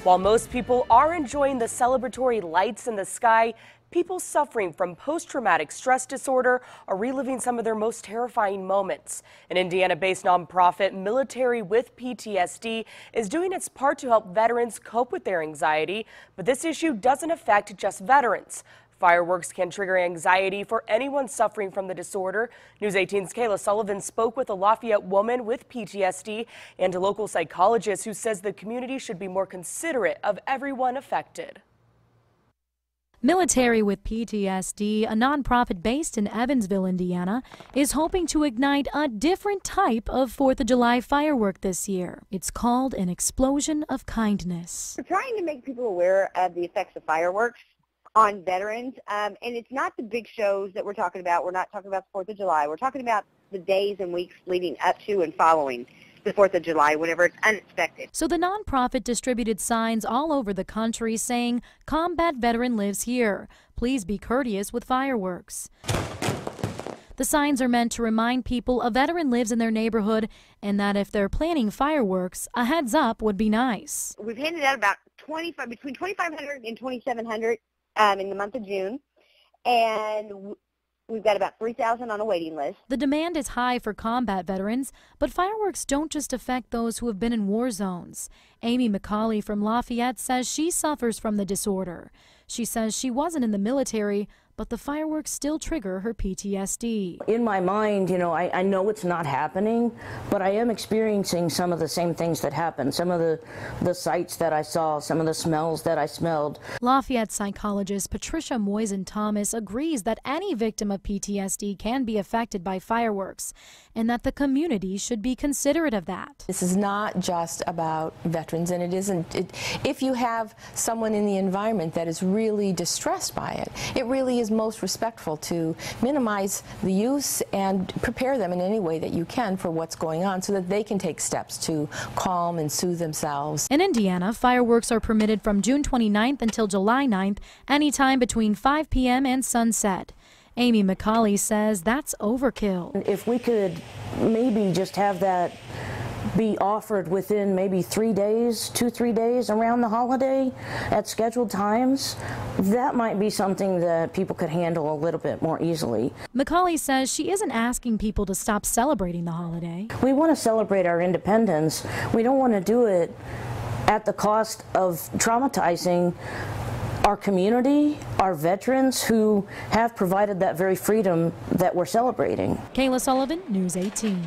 While most people are enjoying the celebratory lights in the sky, people suffering from post-traumatic stress disorder are reliving some of their most terrifying moments. An Indiana-based nonprofit, Military with PTSD, is doing its part to help veterans cope with their anxiety, but this issue doesn't affect just veterans. Fireworks can trigger anxiety for anyone suffering from the disorder. News 18's Kayla Sullivan spoke with a Lafayette woman with PTSD and a local psychologist who says the community should be more considerate of everyone affected. Military with PTSD, a nonprofit based in Evansville, Indiana, is hoping to ignite a different type of 4th of July firework this year. It's called an explosion of kindness. We're trying to make people aware of the effects of fireworks on veterans, and it's not the big shows that we're talking about. We're not talking about the 4th of July. We're talking about the days and weeks leading up to and following the 4th of July, whenever it's unexpected. So the nonprofit distributed signs all over the country saying, "Combat veteran lives here. Please be courteous with fireworks." The signs are meant to remind people a veteran lives in their neighborhood and that if they're planning fireworks, a heads up would be nice. We've handed out about between 2,500 and 2,700 in the month of June, and we've got about 3,000 on a waiting list. The demand is high for combat veterans, but fireworks don't just affect those who have been in war zones. Amy McCauley from Lafayette says she suffers from the disorder. She says she wasn't in the military, but the fireworks still trigger her PTSD. In my mind, I know it's not happening, but I am experiencing some of the same things that happened, some of the sights that I saw, some of the smells that I smelled. Lafayette psychologist Patricia Moisen-Thomas agrees that any victim of PTSD can be affected by fireworks and that the community should be considerate of that. This is not just about veterans, and it isn't. If you have someone in the environment that is really distressed by it, it really is most respectful to minimize the use and prepare them in any way that you can for what's going on so that they can take steps to calm and soothe themselves. In Indiana, fireworks are permitted from June 29th until July 9th, anytime between 5 p.m. and sunset. Amy McCauley says that's overkill. If we could maybe just have that be offered within maybe 3 days, 2-3 days around the holiday at scheduled times, that might be something that people could handle a little bit more easily. McCauley says she isn't asking people to stop celebrating the holiday. We want to celebrate our independence. We don't want to do it at the cost of traumatizing our community, our veterans who have provided that very freedom that we're celebrating. Kayla Sullivan, News 18.